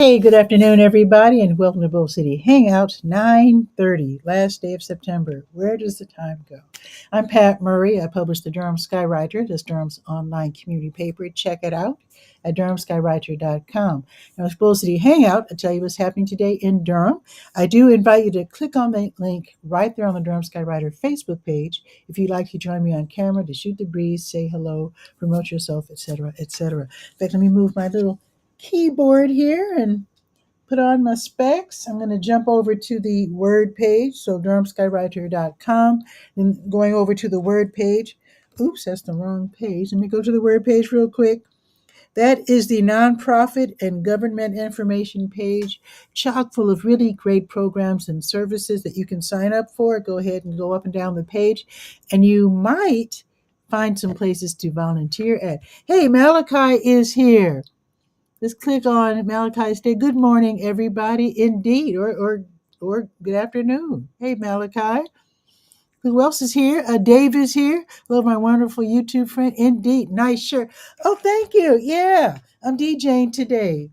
Hey, good afternoon, everybody, and welcome to Bull City Hangout 9:30, last day of September. Where does the time go? I'm Pat Murray. I publish the Durham Skywriter. That's Durham's online community paper. Check it out at durhamskywriter.com. Now, it's Bull City Hangout. I'll tell you what's happening today in Durham. I do invite you to click on the link right there on the Durham Skywriter Facebook page if you'd like to join me on camera to shoot the breeze, say hello, promote yourself, etc., etc. In fact, let me move my little keyboard here and put on my specs. I'm going to jump over to the Word page, so durhamskywriter.com, and going over to the Word page. Oops, that's the wrong page. Let me go to the Word page real quick. That is the nonprofit and government information page, chock full of really great programs and services that you can sign up for. Go ahead and go up and down the page, and you might find some places to volunteer at. Hey, Malachi is here. Just click on Malachi's Day. Good morning, everybody. Indeed, or good afternoon. Hey, Malachi. Who else is here? Dave is here. Love my wonderful YouTube friend. Indeed, nice shirt. Oh, thank you. Yeah, I'm DJing today.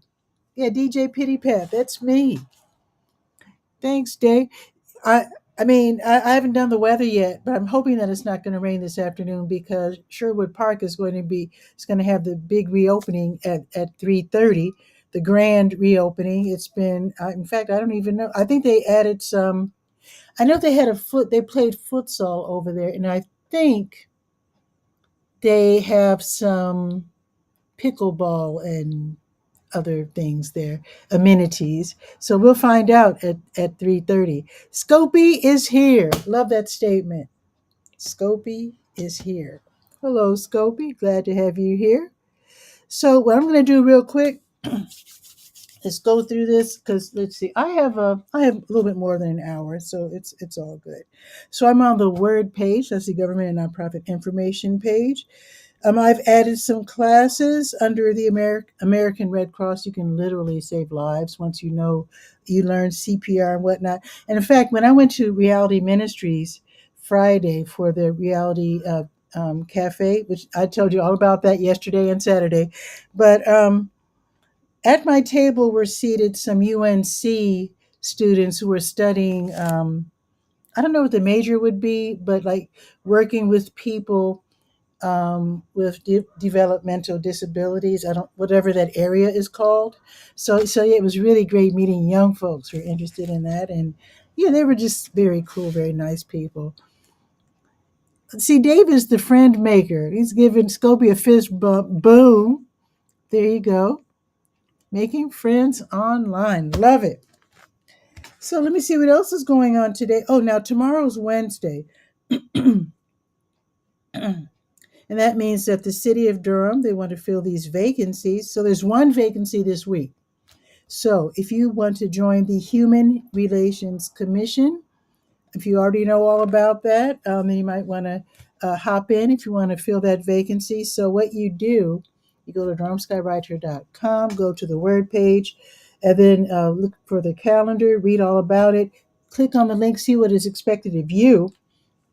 Yeah, DJ Pitty Pat. That's me. Thanks, Dave. I I haven't done the weather yet, but I'm hoping that it's not going to rain this afternoon because Sherwood Park is going to have the big reopening at 3:30, the grand reopening. It's been in fact I don't even know. I think they added some. I know they played futsal over there, and I think they have some pickleball and other things there, amenities. So we'll find out at 3:30. Scopy is here. Love that statement. Scopy is here. Hello, Scopy. Glad to have you here. So what I'm going to do real quick is go through this because let's see. I have a little bit more than an hour, so it's all good. So I'm on the Word page. That's the government and nonprofit information page. I've added some classes under the American Red Cross. You can literally save lives once you learn CPR and whatnot. And in fact, when I went to Reality Ministries Friday for the Reality Cafe, which I told you all about that yesterday and Saturday, but at my table were seated some UNC students who were studying. I don't know what the major would be, but like working with people with developmental disabilities. I don't whatever that area is called. So yeah, it was really great meeting young folks who are interested in that, and yeah, they were just very cool, very nice people. See, Dave is the friend maker. He's giving Scopy a fist bump. Boom. There you go. Making friends online. Love it. So let me see what else is going on today. Oh, now tomorrow's Wednesday. And that means that the city of Durham, they want to fill these vacancies. So there's one vacancy this week. So if you want to join the Human Relations Commission, if you already know all about that, then you might want to hop in if you want to fill that vacancy. So what you do, you go to durhamskywriter.com, go to the Word page, and then look for the calendar, read all about it, click on the link, see what is expected of you.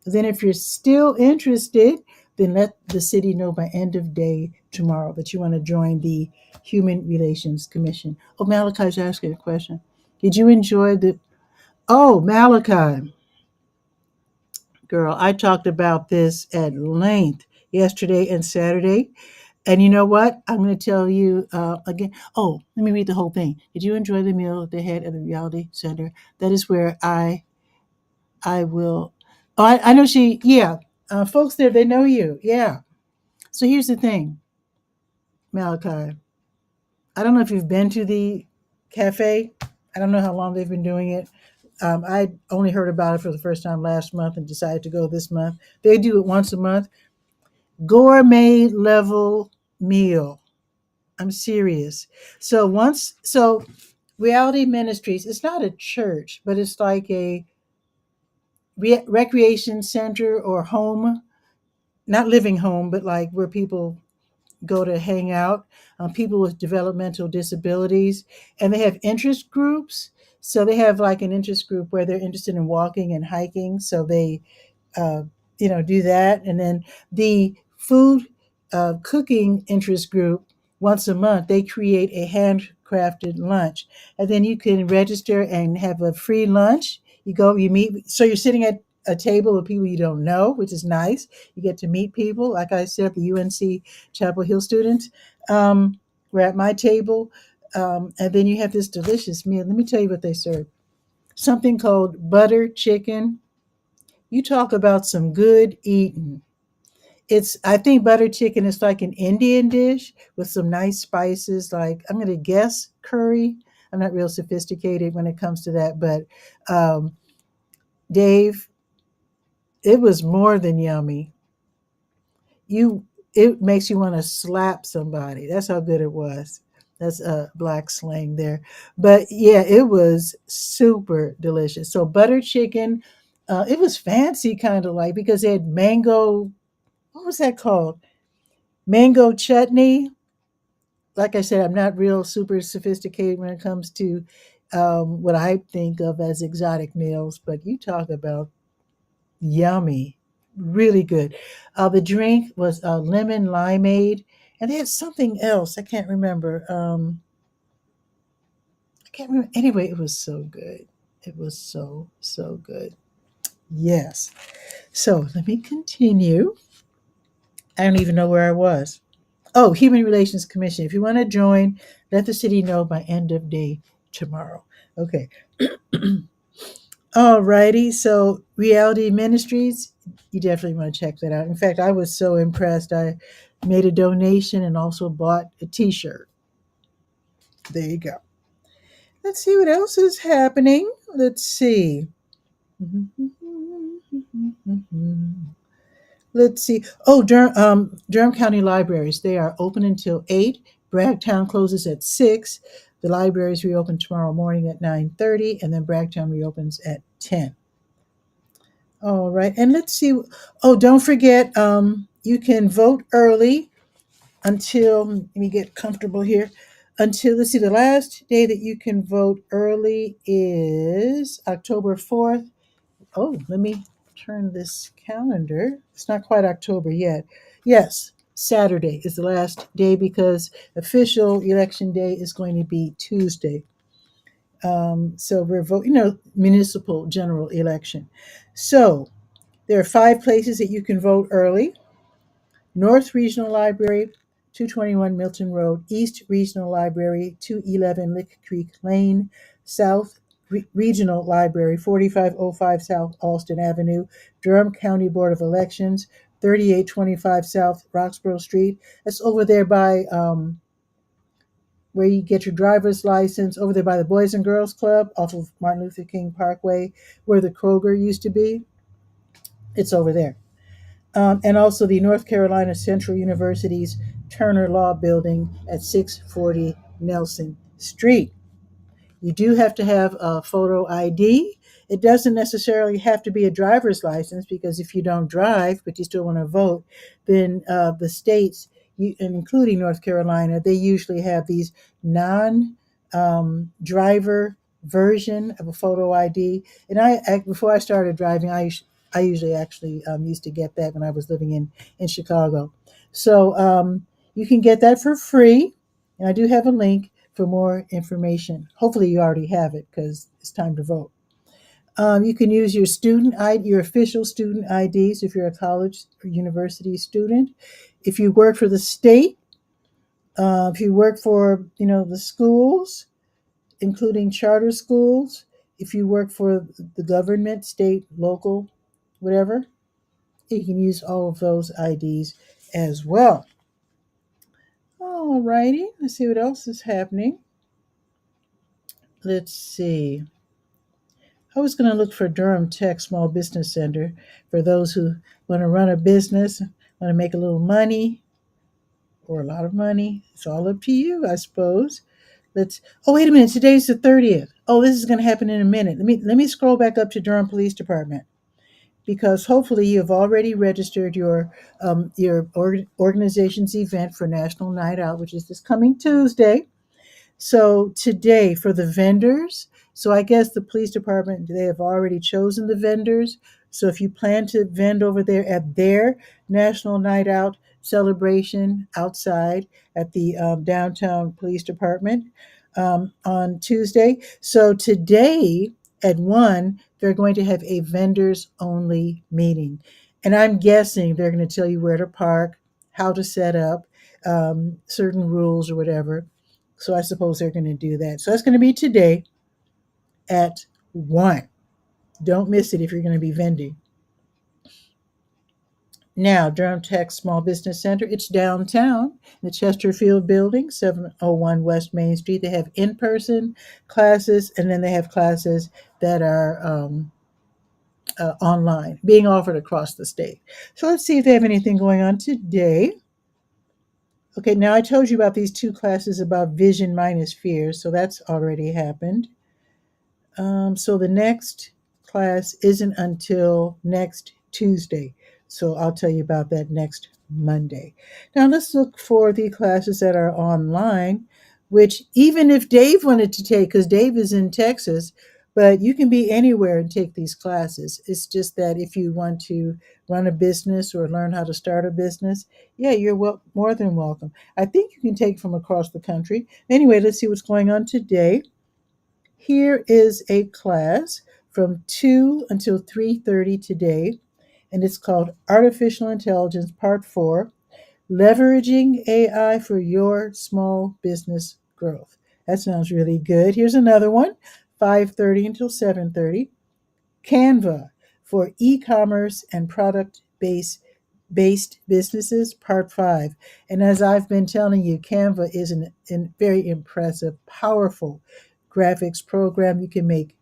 Then if you're still interested, then let the city know by end of day tomorrow that you want to join the Human Relations Commission. Oh, Malachi's asking a question. Did you enjoy the... Oh, Malachi, girl, I talked about this at length yesterday and Saturday. And you know what? I'm going to tell you again. Oh, let me read the whole thing. Did you enjoy the meal at the head of the Reality Center? That is where I will. Oh, I know she. Yeah, folks there, they know you. Yeah. So here's the thing, Malachi. I don't know if you've been to the cafe. I don't know how long they've been doing it. I only heard about it for the first time last month and decided to go this month. They do it once a month. Gourmet level meal. I'm serious. So Reality Ministries, it's not a church, but it's like a recreation center or home, not living home, but like where people go to hang out, people with developmental disabilities, and they have interest groups. So they have like an interest group where they're interested in walking and hiking. So they, uh, do that. And then the food cooking interest group, once a month, they create a handcrafted lunch. And then you can register and have a free lunch. You go, you meet, so you're sitting at a table with people you don't know, which is nice. You get to meet people. Like I said, the UNC Chapel Hill students were at my table. And then you have this delicious meal. Let me tell you what they serve. Something called butter chicken. You talk about some good eating. It's I think butter chicken is like an Indian dish with some nice spices, like I'm gonna guess curry. I'm not real sophisticated when it comes to that, but um, Dave, it was more than yummy. You it makes you want to slap somebody. That's how good it was. That's a black slang there. But yeah, it was super delicious. So butter chicken, it was fancy kind of like because they had mango, what was that called? Mango chutney. Like I said, I'm not real super sophisticated when it comes to what I think of as exotic meals, but you talk about yummy, really good. The drink was lemon limeade, and they had something else. I can't remember. I can't remember. Anyway, it was so good. It was so good. Yes. So let me continue. I don't even know where I was. Oh, Human Relations Commission. If you want to join, let the city know by end of day tomorrow. Okay. All righty. So, Reality Ministries, you definitely want to check that out. In fact, I was so impressed. I made a donation and also bought a t shirt. There you go. Let's see what else is happening. Let's see. Let's see. Oh, Durham County Libraries. They are open until 8. Bragtown closes at 6. The libraries reopen tomorrow morning at 9:30, and then Bragtown reopens at 10. All right. And let's see. Oh, don't forget, you can vote early until, let me get comfortable here. Until, let's see, the last day that you can vote early is October 4th. Oh, let me turn this calendar. It's not quite October yet. Yes, Saturday is the last day because official election day is going to be Tuesday. So we're voting, municipal general election. So there are 5 places that you can vote early: North Regional Library, 221 Milton Road; East Regional Library, 211 Lick Creek Lane; South Regional Library, 4505 South Alston Avenue; Durham County Board of Elections, 3825 South Roxborough Street. That's over there by where you get your driver's license, over there by the Boys and Girls Club off of Martin Luther King Parkway, where the Kroger used to be. It's over there. And also the North Carolina Central University's Turner Law Building at 640 Nelson Street. You do have to have a photo ID. It doesn't necessarily have to be a driver's license because if you don't drive but you still want to vote, then the states, and including North Carolina, they usually have these non driver version of a photo ID. And before I started driving, I usually actually used to get that when I was living in Chicago. So you can get that for free. And I do have a link for more information. Hopefully, you already have it because it's time to vote. You can use your student ID, your official student IDs if you're a college or university student. If you work for the state, if you work for the schools, including charter schools, if you work for the government, state, local, whatever, you can use all of those IDs as well. All righty, let's see what else is happening. Let's see. I was going to look for Durham Tech Small Business Center for those who want to run a business, want to make a little money or a lot of money. It's all up to you, I suppose. Oh, wait a minute. Today's the 30th. Oh, this is going to happen in a minute. Let me scroll back up to Durham Police Department because hopefully you have already registered your organization's event for National Night Out, which is this coming Tuesday. So today for the vendors, so I guess the police department, they have already chosen the vendors. So if you plan to vend over there at their National Night Out celebration outside at the downtown police department, on Tuesday. So today at 1, they're going to have a vendors only meeting. And I'm guessing they're going to tell you where to park, how to set up, certain rules or whatever. So I suppose they're going to do that. So that's going to be today at 1. Don't miss it if you're going to be vending. Now, Durham Tech Small Business Center, it's downtown, the Chesterfield Building, 701 West Main Street. They have in person classes, and then they have classes that are online, being offered across the state. So let's see if they have anything going on today. Okay, now I told you about these two classes about vision minus fear, so that's already happened. So the next class isn't until next Tuesday. So I'll tell you about that next Monday. Now let's look for the classes that are online, which even if Dave wanted to take, because Dave is in Texas, but you can be anywhere and take these classes. It's just that if you want to run a business or learn how to start a business, yeah, you're more than welcome. I think you can take from across the country. Anyway, let's see what's going on today. Here is a class from 2 until 3:30 today, and it's called Artificial Intelligence Part 4, Leveraging AI for Your Small Business Growth. That sounds really good. Here's another one, 5:30 until 7:30, Canva for E-commerce and product based businesses, Part 5. And as I've been telling you, Canva is a very impressive, powerful graphics program. You can make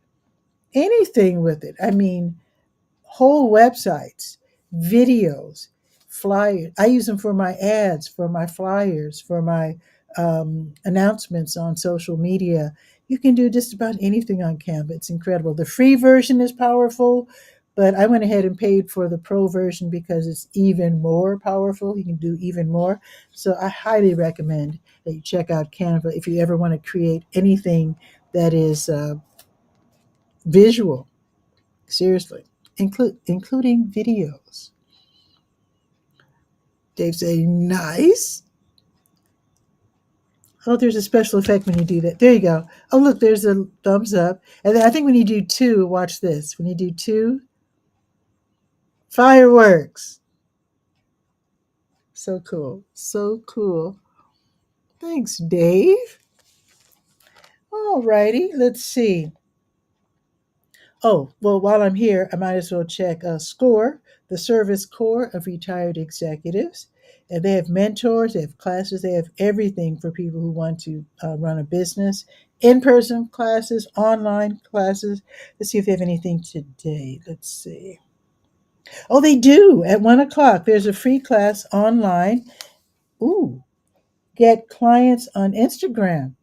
anything with it. I mean, whole websites, videos, flyers. I use them for my ads, for my flyers, for my announcements on social media. You can do just about anything on Canva. It's incredible. The free version is powerful, but I went ahead and paid for the pro version because it's even more powerful. You can do even more. So I highly recommend that you check out Canva if you ever want to create anything that is visual. Seriously, including videos. Dave saying, nice. Oh, there's a special effect when you do that. There you go. Oh, look, there's a thumbs up. And then I think when you do 2, watch this. When you do 2, fireworks. So cool. So cool. Thanks, Dave. All righty. Let's see. Oh, well, while I'm here, I might as well check SCORE, the Service Corps of Retired Executives. And they have mentors, they have classes, they have everything for people who want to run a business. In person classes, online classes. Let's see if they have anything today. Let's see. Oh, they do. At 1 o'clock, there's a free class online. Ooh, get clients on Instagram.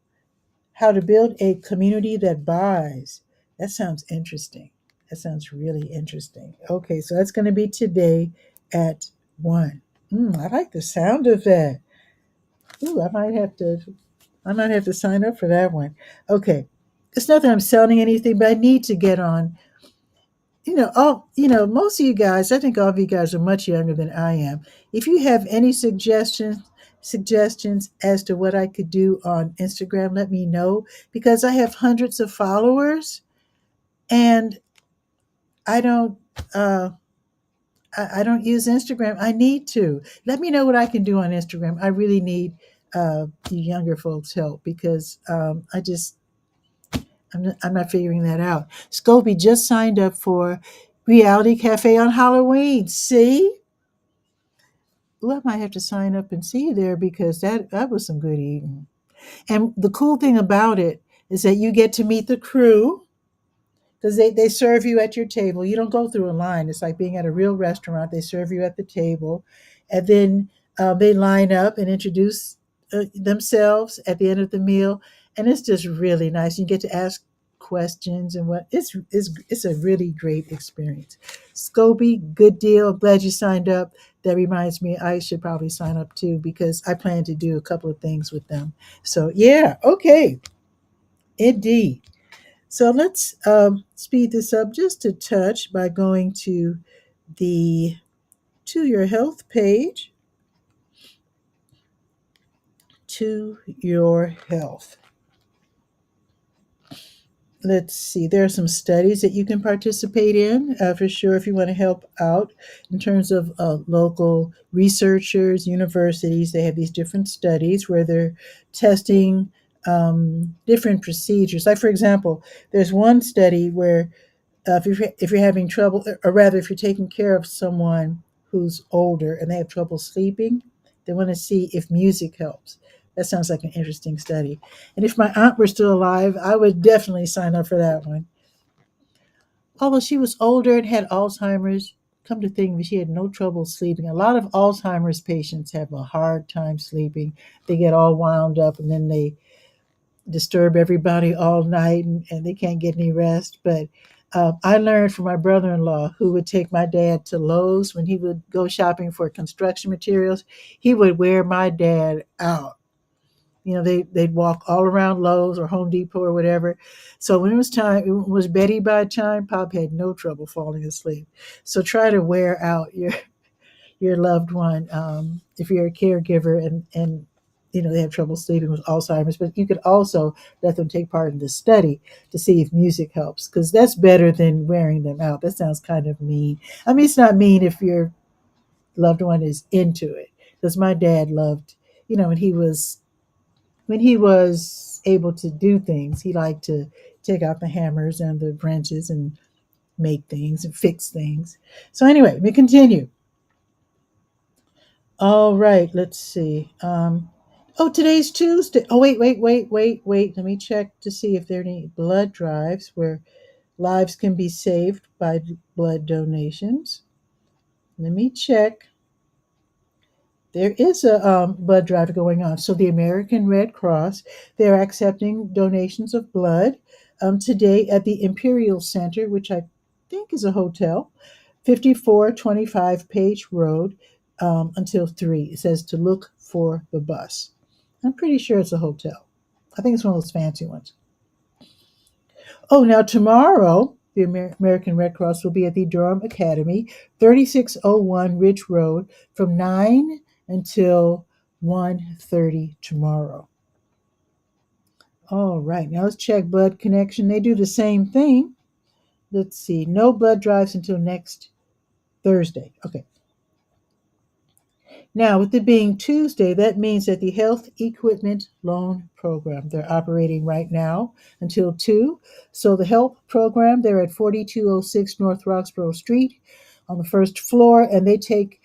How to build a community that buys. That sounds interesting. That sounds really interesting. Okay, so that's going to be today at 1. I like the sound of that. Ooh, I might have to sign up for that one. Okay. It's not that I'm selling anything, but I need to get on. Most of you guys, I think all of you guys are much younger than I am. If you have any suggestions as to what I could do on Instagram, let me know because I have hundreds of followers and I don't uh I don't use Instagram. I need to. Let me know what I can do on Instagram. I really need you younger folks' help because I'm not figuring that out. Scobie just signed up for Reality Cafe on Halloween. See? Well, I might have to sign up and see you there because that was some good eating. And the cool thing about it is that you get to meet the crew because they serve you at your table. You don't go through a line. It's like being at a real restaurant. They serve you at the table, and then they line up and introduce themselves at the end of the meal, and it's just really nice. You get to ask questions and what it's a really great experience. Scobie, good deal. Glad you signed up. That reminds me, I should probably sign up too because I plan to do a couple of things with them. So yeah, okay, indeed. So let's speed this up just a touch by going the to your health page. To your health. Let's see, there are some studies that you can participate in for sure if you want to help out in terms of local researchers, universities. They have these different studies where they're testing different procedures. Like, for example, there's one study where if you're having trouble, or rather, if you're taking care of someone who's older and they have trouble sleeping, they want to see if music helps. That sounds like an interesting study. And if my aunt were still alive, I would definitely sign up for that one. Although she was older and had Alzheimer's, come to think of it, she had no trouble sleeping. A lot of Alzheimer's patients have a hard time sleeping. They get all wound up and then they disturb everybody all night and they can't get any rest. But I learned from my brother in law, who would take my dad to Lowe's when he would go shopping for construction materials. He would wear my dad out. They'd walk all around Lowe's or Home Depot or whatever. So when it was time, it was Betty by time, Pop had no trouble falling asleep. So try to wear out your loved one if you're a caregiver and they have trouble sleeping with Alzheimer's. But you could also let them take part in the study to see if music helps, because that's better than wearing them out. That sounds kind of mean. I mean, it's not mean if your loved one is into it, because my dad loved, when he was able to do things, he liked to take out the hammers and the wrenches and make things and fix things. So anyway, let me continue. All right, let's see. Today's Tuesday. Oh, wait. Let me check to see if there are any blood drives where lives can be saved by blood donations. Let me check. There is a blood drive going on. So the American Red Cross, they're accepting donations of blood today at the Imperial Center, which I think is a hotel, 5425 Page Road, until 3. It says to look for the bus. I'm pretty sure it's a hotel. I think it's one of those fancy ones. Oh, now tomorrow, the American Red Cross will be at the Durham Academy, 3601 Ridge Road, from 9 until 1:30 tomorrow. All right, now let's check blood connection. They do the same thing. Let's see, no blood drives until next Thursday. Okay. Now, with it being Tuesday, that means that the Health Equipment Loan Program, they're operating right now until 2. So the HELP program, they're at 4206 North Roxborough Street on the first floor, and they take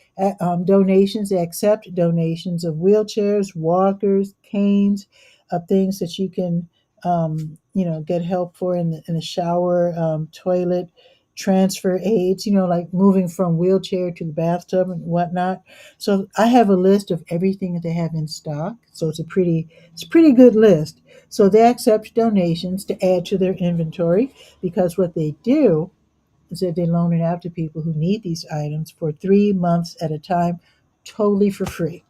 donations. They accept donations of wheelchairs, walkers, canes, things that you can, get help for in the shower, toilet, transfer aids, like moving from wheelchair to the bathtub and whatnot. So I have a list of everything that they have in stock. So it's a pretty good list. So they accept donations to add to their inventory, because what they do is that they loan it out to people who need these items for 3 months at a time, totally for free.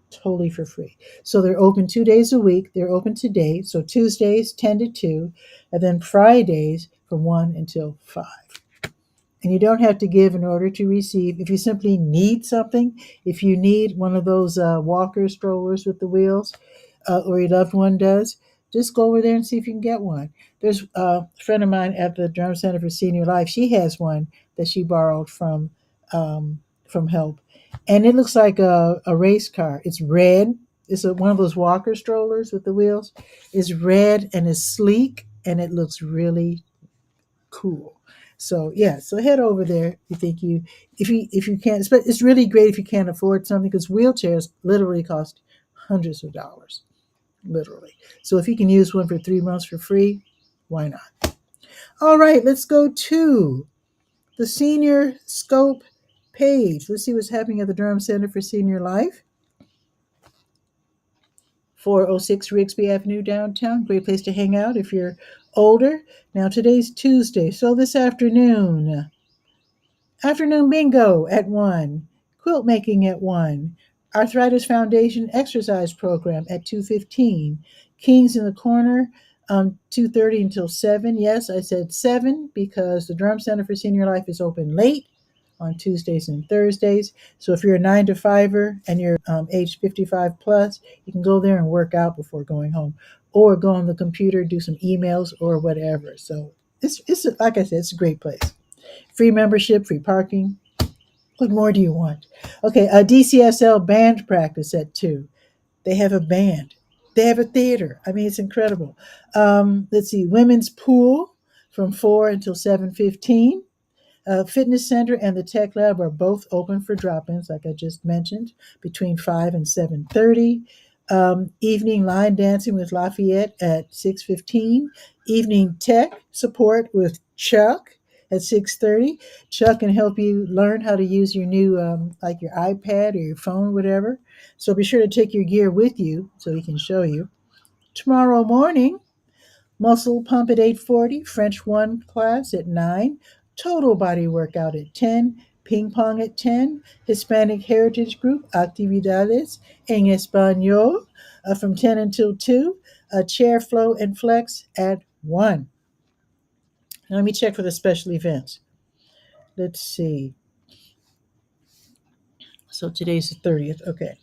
Totally for free. So they're open 2 days a week. They're open today. So Tuesdays 10 to 2, and then Fridays from 1 until 5. And you don't have to give in order to receive. If you simply need something, if you need one of those walker strollers with the wheels, or your loved one does, just go over there and see if you can get one. There's a friend of mine at the Durham Center for Senior Life. She has one that she borrowed from Help, and it looks like a race car. It's red. It's one of those walker strollers with the wheels. It's red and it's sleek, and it looks really cool. So yeah, so head over there if you can't. But it's really great if you can't afford something, because wheelchairs literally cost hundreds of dollars, literally. So if you can use one for 3 months for free, why not? All right, let's go to the Senior Scope page. Let's see what's happening at the Durham Center for Senior Life. 406 Rigsby Avenue downtown. Great place to hang out if you're older. Now today's Tuesday, so this afternoon bingo at 1, quilt making at 1, Arthritis Foundation exercise program at 2:15, Kings in the Corner 2:30 until 7. Yes, I said 7 because the Durham Center for Senior Life is open late. on Tuesdays and Thursdays. So if you're a 9 to 5er and you're age 55 plus, you can go there and work out before going home, or go on the computer, do some emails or whatever. So it's like I said, it's a great place. Free membership, free parking. What more do you want? Okay, a DCSL band practice at 2. They have a band. They have a theater. I mean, it's incredible. Let's see, women's pool from 4 until 7:15. Fitness Center and the Tech Lab are both open for drop-ins, like I just mentioned, between 5 and 7:30. Evening line dancing with Lafayette at 6:15. Evening tech support with Chuck at 6:30. Chuck can help you learn how to use your new, like your iPad or your phone, whatever. So be sure to take your gear with you so he can show you. Tomorrow morning, muscle pump at 8:40, French 1 class at 9, total body workout at 10, ping pong at 10, Hispanic Heritage Group, actividades en español from 10 until 2, chair flow and flex at 1. Now let me check for the special events. Let's see. So today's the 30th. Okay.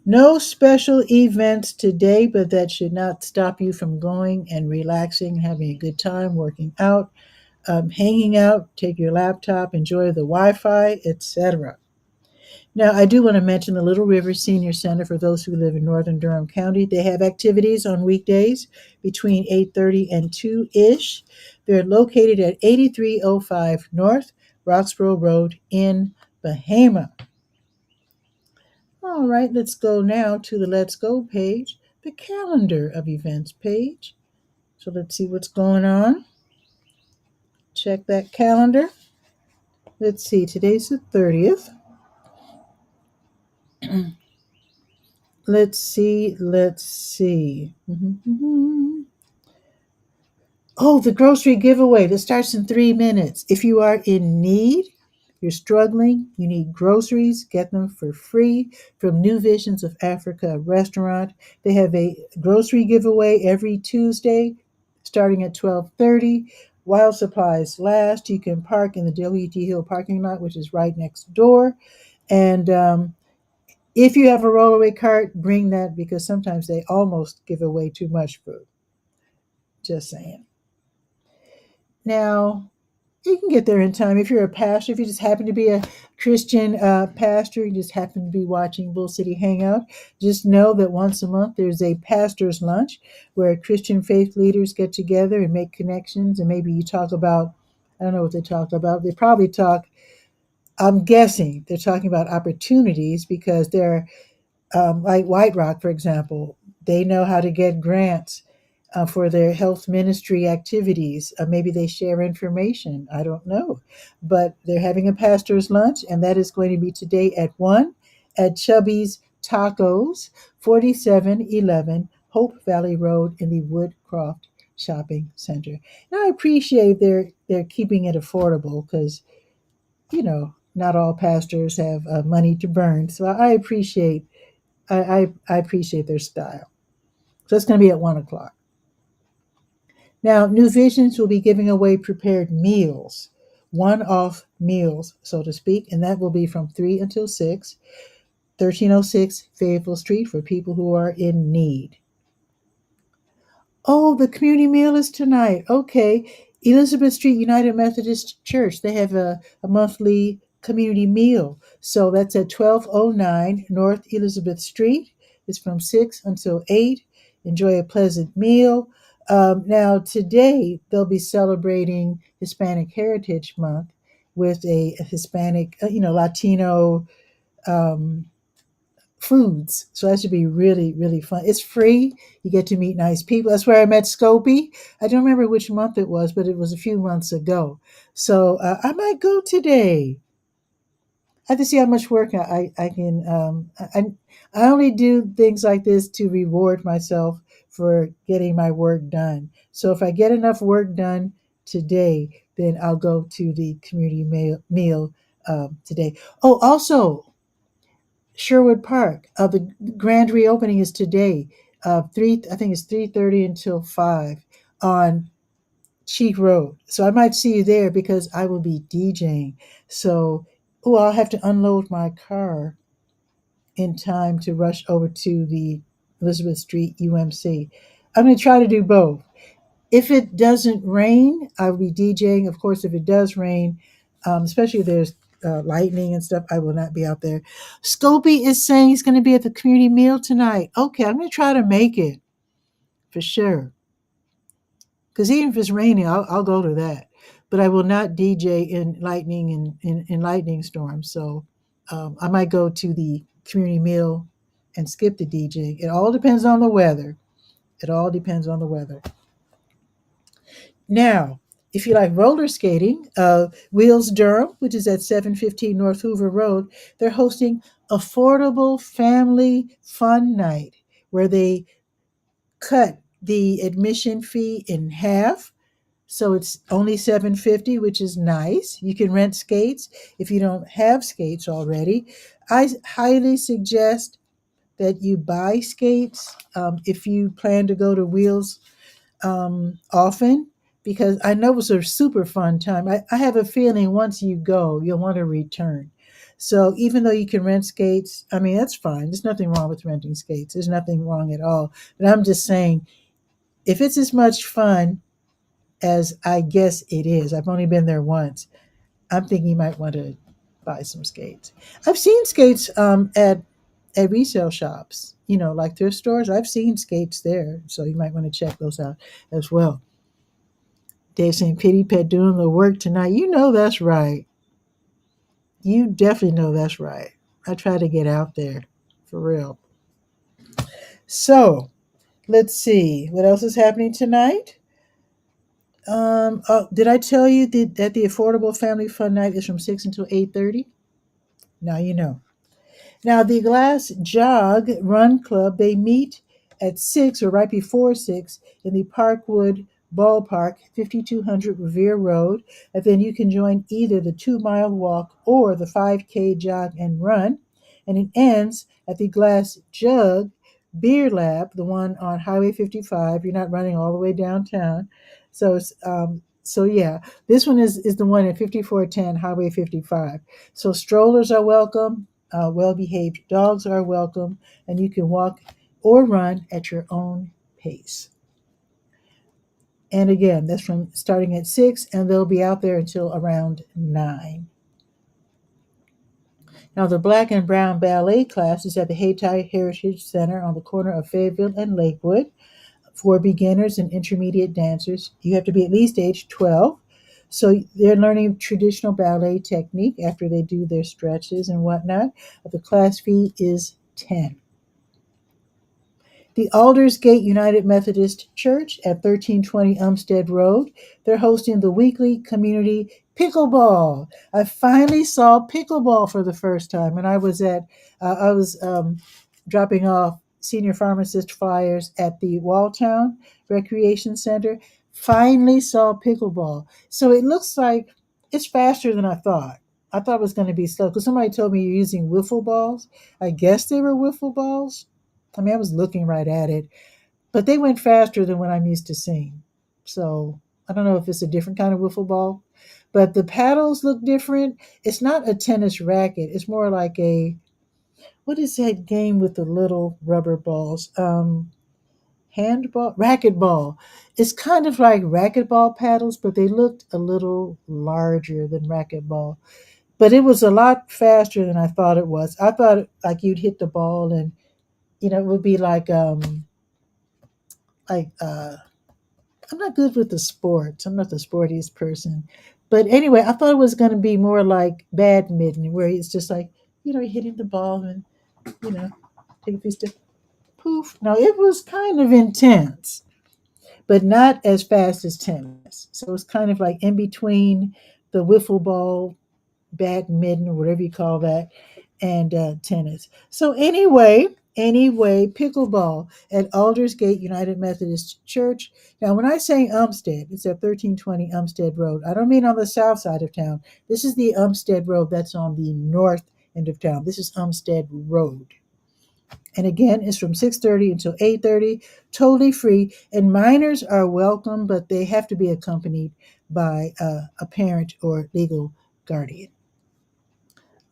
No special events today, but that should not stop you from going and relaxing, having a good time, working out, hanging out, take your laptop, enjoy the Wi-Fi, etc. Now, I do want to mention the Little River Senior Center for those who live in northern Durham County. They have activities on weekdays between 8:30 and 2-ish. They're located at 8305 North Roxborough Road in Bahama. All right, let's go now to the Let's Go page, the calendar of events page. So let's see what's going on. Check that calendar. Let's see, today's the 30th. Let's see. Oh, the grocery giveaway that starts in 3 minutes. If you are in need, you're struggling, you need groceries, get them for free from New Visions of Africa restaurant. They have a grocery giveaway every Tuesday starting at 12:30. While supplies last, you can park in the W.T. Hill parking lot, which is right next door. And if you have a rollaway cart, bring that because sometimes they almost give away too much food. Just saying. Now, you can get there in time. If you're a pastor, if you just happen to be a Christian pastor, you just happen to be watching Bull City Hangout, just know that once a month there's a pastor's lunch where Christian faith leaders get together and make connections. And maybe you talk about, I don't know what they talk about. They probably talk, I'm guessing they're talking about opportunities because they're like White Rock, for example, they know how to get grants for their health ministry activities. Maybe they share information. I don't know. But they're having a pastor's lunch, and that is going to be today at 1 at Chubby's Tacos, 4711 Hope Valley Road in the Woodcroft Shopping Center. And I appreciate they're keeping it affordable because, not all pastors have money to burn. So I appreciate their style. So it's going to be at 1 o'clock. Now, New Visions will be giving away prepared meals, one-off meals, so to speak, and that will be from 3 until 6, 1306 Fayetteville Street for people who are in need. Oh, the community meal is tonight. Okay. Elizabeth Street United Methodist Church, they have a monthly community meal. So that's at 1209 North Elizabeth Street. It's from 6 until 8. Enjoy a pleasant meal. Now, today, they'll be celebrating Hispanic Heritage Month with a Hispanic, Latino foods. So that should be really, really fun. It's free. You get to meet nice people. That's where I met Scopy. I don't remember which month it was, but it was a few months ago. So I might go today. I have to see how much work I can. I only do things like this to reward myself for getting my work done. So if I get enough work done today, then I'll go to the community meal today. Oh, also, Sherwood Park. The grand reopening is today. I think it's 3:30 until 5 on Cheek Road. So I might see you there because I will be DJing. So, oh, I'll have to unload my car in time to rush over to the Elizabeth Street UMC. I'm going to try to do both. If it doesn't rain, I'll be DJing. Of course, if it does rain, especially if there's lightning and stuff, I will not be out there. Scopy is saying he's going to be at the community meal tonight. Okay, I'm going to try to make it for sure. Because even if it's raining, I'll go to that. But I will not DJ in lightning and in lightning storms. So I might go to the community meal and skip the DJ. It all depends on the weather. It all depends on the weather. Now, if you like roller skating, Wheels Durham, which is at 715 North Hoover Road, they're hosting Affordable Family Fun Night, where they cut the admission fee in half. So it's only $750, which is nice. You can rent skates if you don't have skates already. I highly suggest that you buy skates if you plan to go to Wheels often, because I know it's a super fun time. I have a feeling once you go, you'll want to return. So even though you can rent skates, I mean, that's fine. There's nothing wrong with renting skates. There's nothing wrong at all. But I'm just saying, if it's as much fun as I guess it is, I've only been there once, I'm thinking you might want to buy some skates. I've seen skates at resale shops, like thrift stores. I've seen skates there, so you might want to check those out as well. Dave saying, Pity Pet doing the work tonight. You know that's right. You definitely know that's right. I try to get out there, for real. So, let's see. What else is happening tonight? Did I tell you that the Affordable Family Fun Night is from 6 until 8:30? Now you know. Now, the Glass Jog Run Club, they meet at 6 or right before 6 in the Parkwood Ballpark, 5200 Revere Road. And then you can join either the 2-mile walk or the 5K jog and run. And it ends at the Glass Jug Beer Lab, the one on Highway 55. You're not running all the way downtown. So yeah, this one is the one at 5410 Highway 55. So strollers are welcome. Well-behaved dogs are welcome, and you can walk or run at your own pace. And again, that's from starting at 6, and they'll be out there until around 9. Now, the Black and Brown Ballet class is at the Hayti Heritage Center on the corner of Fayetteville and Lakewood for beginners and intermediate dancers. You have to be at least age 12. So they're learning traditional ballet technique after they do their stretches and whatnot. The class fee is $10. The Aldersgate United Methodist Church at 1320 Umstead Road, they're hosting the weekly community pickleball. I finally saw pickleball for the first time, and I was dropping off senior pharmacist flyers at the Walltown Recreation Center. Finally saw pickleball. So it looks like it's faster than I thought. I thought it was going to be slow because somebody told me you're using wiffle balls. I guess they were wiffle balls. I mean, I was looking right at it, but they went faster than what I'm used to seeing. So I don't know if it's a different kind of wiffle ball, but the paddles look different. It's not a tennis racket. It's more like what is that game with the little rubber balls? Handball, racquetball. It's kind of like racquetball paddles, but they looked a little larger than racquetball. But it was a lot faster than I thought it was. I thought like you'd hit the ball and it would be like like I'm not good with the sports. I'm not the sportiest person. But anyway, I thought it was going to be more like badminton, where it's just like, you're hitting the ball and, take a few steps, poof. Now, it was kind of intense, but not as fast as tennis. So it's kind of like in between the wiffle ball, badminton, or whatever you call that, and tennis. So anyway, pickleball at Aldersgate United Methodist Church. Now, when I say Umstead, it's at 1320 Umstead Road. I don't mean on the south side of town. This is the Umstead Road that's on the north end of town. This is Umstead Road. And again, it's from 6:30 until 8:30, totally free. And minors are welcome, but they have to be accompanied by a parent or legal guardian.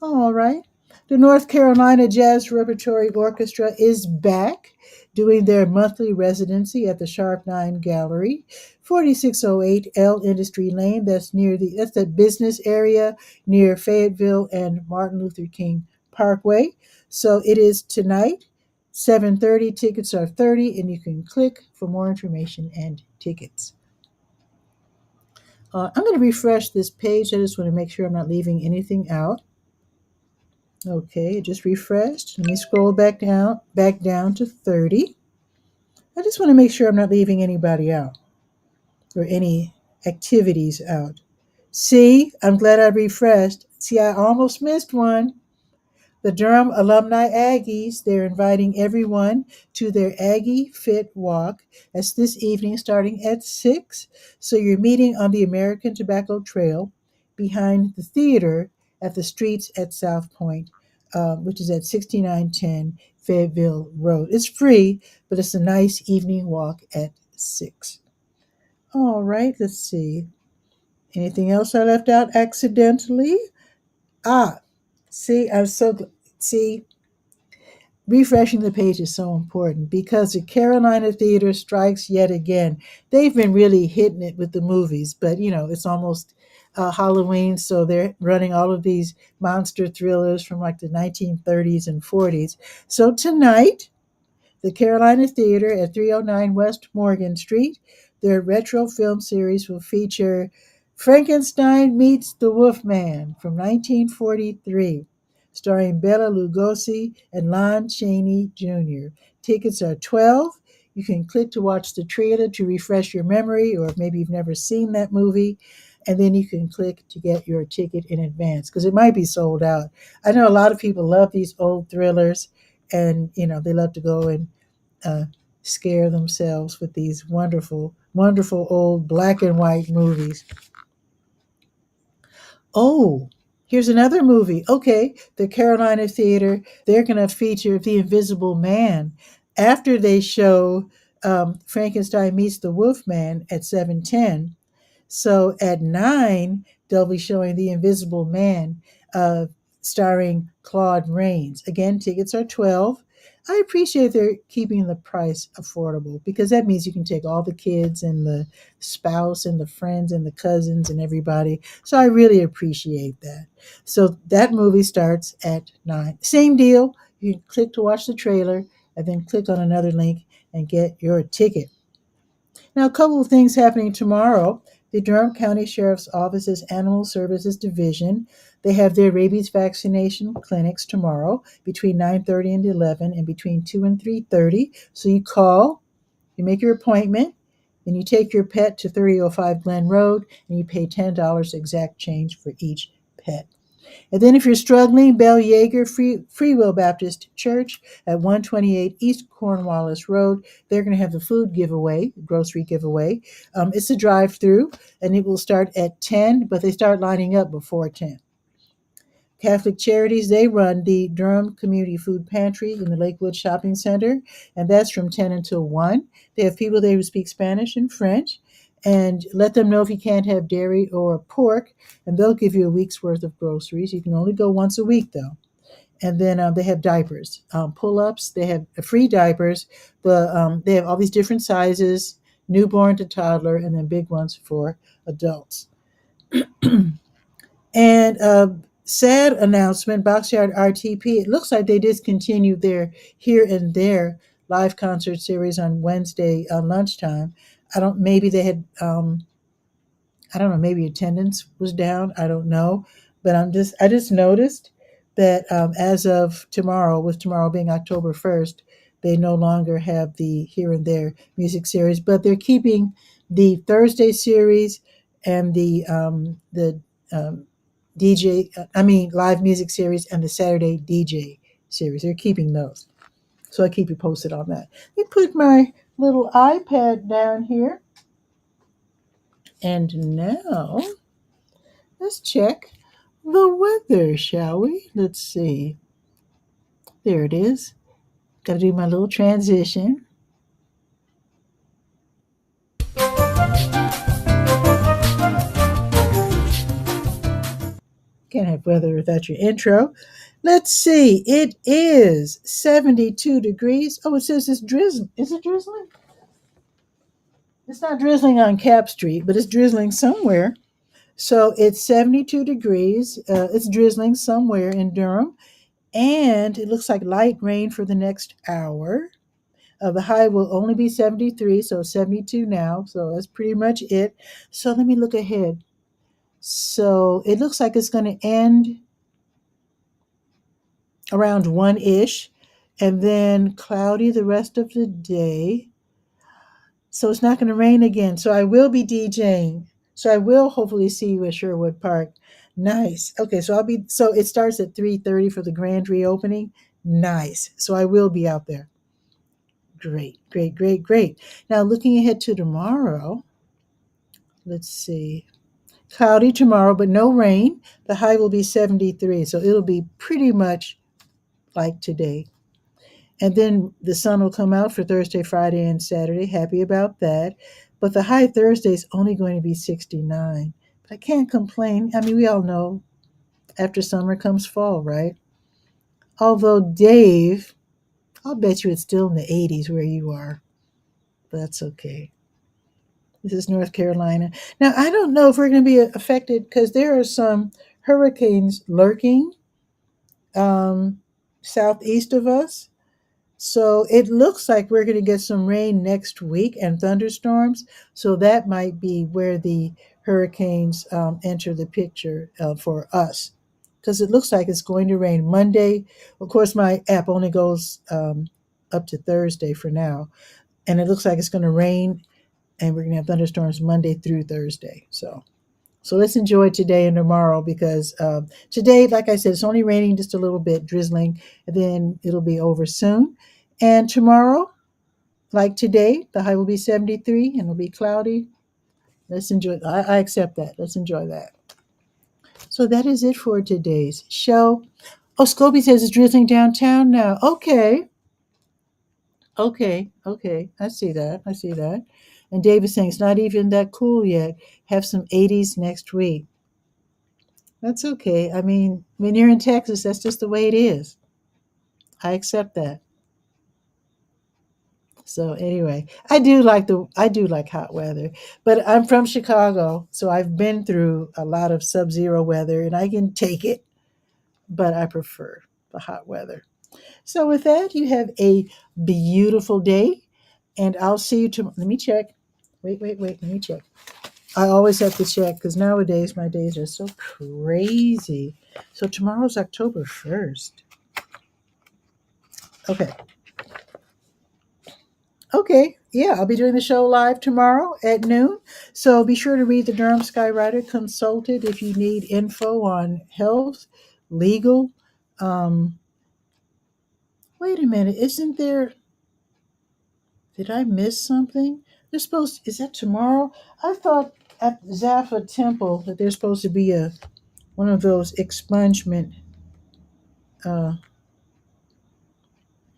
All right. The North Carolina Jazz Repertory Orchestra is back doing their monthly residency at the Sharp Nine Gallery, 4608 L Industry Lane. That's the business area near Fayetteville and Martin Luther King Parkway. So it is tonight, 7:30. Tickets are 30, and you can click for more information and tickets. I'm going to refresh this page. I just want to make sure I'm not leaving anything out. Okay, it just refreshed. Let me scroll back down to 30. I just want to make sure I'm not leaving anybody out or any activities out. See, I'm glad I refreshed. See, I almost missed one. The Durham Alumni Aggies, they're inviting everyone to their Aggie Fit Walk. That's this evening starting at 6. So you're meeting on the American Tobacco Trail behind the theater at the Streets at South Point, which is at 6910 Fayetteville Road. It's free, but it's a nice evening walk at 6. All right, let's see. Anything else I left out accidentally? Ah, see, see, refreshing the page is so important because the Carolina Theater strikes yet again. They've been really hitting it with the movies, but it's almost Halloween, so they're running all of these monster thrillers from like the 1930s and 40s. So tonight, the Carolina Theater at 309 West Morgan Street. Their retro film series will feature Frankenstein Meets the Wolfman from 1943, starring Bela Lugosi and Lon Chaney Jr. Tickets are 12. You can click to watch the trailer to refresh your memory, or maybe you've never seen that movie, and then you can click to get your ticket in advance because it might be sold out. I know a lot of people love these old thrillers, and they love to go and uh, scare themselves with these wonderful, wonderful old black and white movies. Oh, here's another movie. Okay, the Carolina Theater, they're going to feature The Invisible Man after they show Frankenstein Meets the Wolfman at 7:10. So at 9, they'll be showing The Invisible Man, uh, starring Claude Rains. Again, tickets are 12. I appreciate they're keeping the price affordable because that means you can take all the kids and the spouse and the friends and the cousins and everybody. So I really appreciate that. So that movie starts at 9. Same deal. You can click to watch the trailer and then click on another link and get your ticket. Now, a couple of things happening tomorrow. The Durham County Sheriff's Office's Animal Services Division, they have their rabies vaccination clinics tomorrow between 9:30 and 11 and between 2 and 3:30. So you call, you make your appointment, then you take your pet to 3005 Glen Road and you pay $10 exact change for each pet. And then if you're struggling, Bell Yeager Free Will Baptist Church at 128 East Cornwallis Road, they're going to have the food giveaway, grocery giveaway. It's a drive-through, and it will start at 10, but they start lining up before 10. Catholic Charities, they run the Durham Community Food Pantry in the Lakewood Shopping Center, and that's from 10 until 1. They have people there who speak Spanish and French, and let them know if you can't have dairy or pork, and they'll give you a week's worth of groceries. You can only go once a week, though. And then they have diapers, pull-ups. They have free diapers, but they have all these different sizes, newborn to toddler, and then big ones for adults. And sad announcement, Boxyard RTP, it looks like they discontinued their Here and There live concert series on Wednesday lunchtime. Maybe they had, I don't know, maybe attendance was down. I don't know. But I just noticed that as of tomorrow, with tomorrow being October 1st, they no longer have the Here and There music series, but they're keeping the Thursday series and the live music series and the Saturday DJ series. They're keeping those. So I keep you posted on that. Let me put my little iPad down here. And now let's check the weather, shall we? Let's see. There it is. Got to do my little transition. Can't have weather without your intro. Let's see. It is 72 degrees. Oh, it says it's drizzling. Is it drizzling? It's not drizzling on Cap Street, but it's drizzling somewhere. So it's 72 degrees. It's drizzling somewhere in Durham. And it looks like light rain for the next hour. The high will only be 73, so 72 now. So that's pretty much it. So let me look ahead. So it looks like it's going to end around 1 ish, and then cloudy the rest of the day. So it's not going to rain again. So I will be DJing. So I will hopefully see you at Sherwood Park. Nice. Okay, so I'll be so it starts at 3:30 for the grand reopening. Nice. So I will be out there. Great, great, great, great. Now looking ahead to tomorrow, let's see. Cloudy tomorrow, but no rain. The high will be 73. So it'll be pretty much like today. And then the sun will come out for Thursday, Friday, and Saturday. Happy about that. But the high Thursday is only going to be 69. But I can't complain. I mean, we all know after summer comes fall, right? Although, Dave, I'll bet you it's still in the 80s where you are. But that's okay. This is North Carolina. Now, I don't know if we're going to be affected because there are some hurricanes lurking um, southeast of us. So it looks like we're going to get some rain next week and thunderstorms. So that might be where the hurricanes enter the picture for us. Because it looks like it's going to rain Monday. Of course, my app only goes up to Thursday for now. And it looks like it's going to rain and we're going to have thunderstorms Monday through Thursday. So let's enjoy today and tomorrow because today, like I said, it's only raining just a little bit, drizzling, and then it'll be over soon. And tomorrow, like today, the high will be 73 and it'll be cloudy. Let's enjoy. I accept that. Let's enjoy that. So that is it for today's show. Oh, Scobie says it's drizzling downtown now. Okay. Okay. Okay. I see that. I see that. And Dave is saying it's not even that cool yet. Have some 80s next week. That's okay. I mean, when you're in Texas, that's just the way it is. I accept that. So anyway, I do like hot weather, but I'm from Chicago, so I've been through a lot of sub-zero weather and I can take it, but I prefer the hot weather. So with that, you have a beautiful day and I'll see you tomorrow. Let me check. Wait, let me check. I always have to check because nowadays my days are so crazy. So tomorrow's October 1st. Okay. Okay, yeah, I'll be doing the show live tomorrow at noon. So be sure to read the Durham Skywriter Consulted if you need info on health, legal. Um, Wait a minute, isn't there? Did I miss something? They're supposed. Is that tomorrow? I thought at Zaffa Temple that there's supposed to be a one of those expungement uh,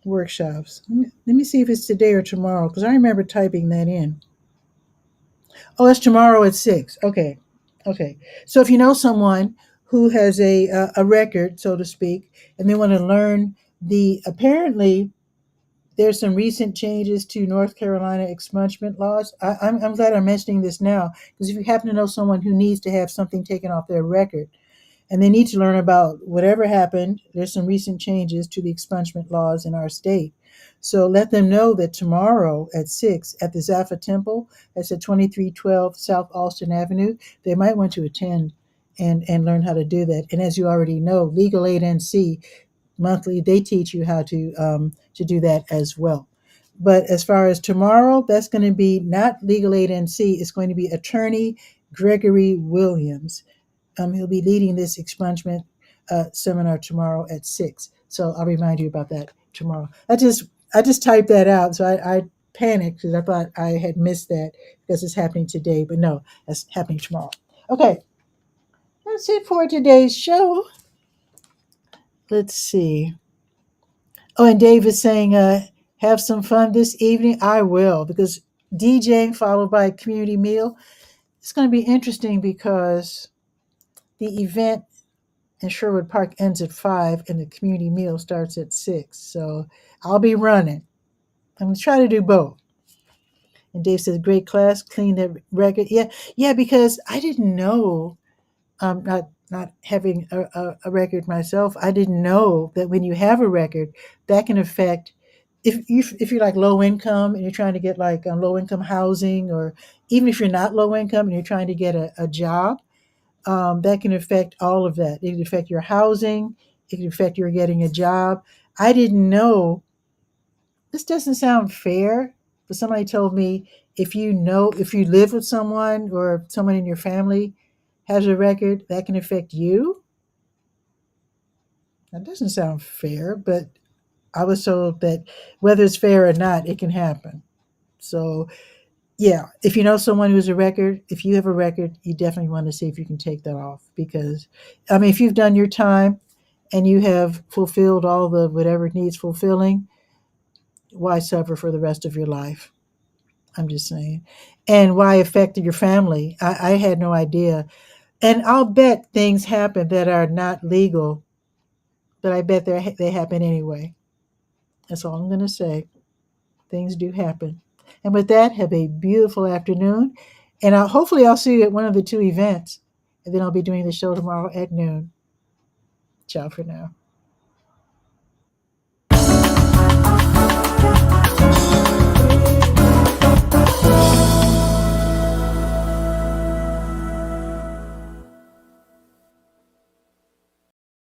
workshops. Let me see if it's today or tomorrow because I remember typing that in. Oh, it's tomorrow at 6. Okay. Okay. So if you know someone who has a record, so to speak, and they want to learn apparently there's some recent changes to North Carolina expungement laws. I'm glad I'm mentioning this now because if you happen to know someone who needs to have something taken off their record, and they need to learn about whatever happened. There's some recent changes to the expungement laws in our state. So let them know that tomorrow at 6 at the Zaffa Temple, that's at 2312 South Alston Avenue, they might want to attend and learn how to do that. And as you already know, Legal Aid NC monthly, they teach you how to do that as well. But as far as tomorrow, that's going to be not Legal Aid NC, it's going to be Attorney Gregory Williams. He'll be leading this expungement seminar tomorrow at 6. So I'll remind you about that tomorrow. I just typed that out, so I panicked because I thought I had missed that because it's happening today, but no, that's happening tomorrow. Okay, that's it for today's show. Let's see. Oh, and Dave is saying, have some fun this evening. I will, because DJing followed by a community meal. It's going to be interesting because the event in Sherwood Park ends at 5 and the community meal starts at 6. So I'll be running. I'm going to try to do both. And Dave says, great class, clean that record. Yeah, yeah, because I didn't know, not having a record myself, I didn't know that when you have a record, that can affect if you're like low income and you're trying to get like low income housing, or even if you're not low income and you're trying to get a job, that can affect all of that. It can affect your housing. It can affect your getting a job. I didn't know. This doesn't sound fair, but somebody told me if you live with someone or someone in your family has a record, that can affect you. That doesn't sound fair, but I was told that whether it's fair or not, it can happen. So, yeah, if you know someone who's a record, if you have a record, you definitely want to see if you can take that off. Because, I mean, if you've done your time and you have fulfilled all the whatever it needs fulfilling, why suffer for the rest of your life? I'm just saying. And why affect your family? I had no idea. And I'll bet things happen that are not legal, but I bet they happen anyway. That's all I'm going to say. Things do happen. And with that, have a beautiful afternoon. And hopefully, I'll see you at one of the two events. And then I'll be doing the show tomorrow at noon. Ciao for now.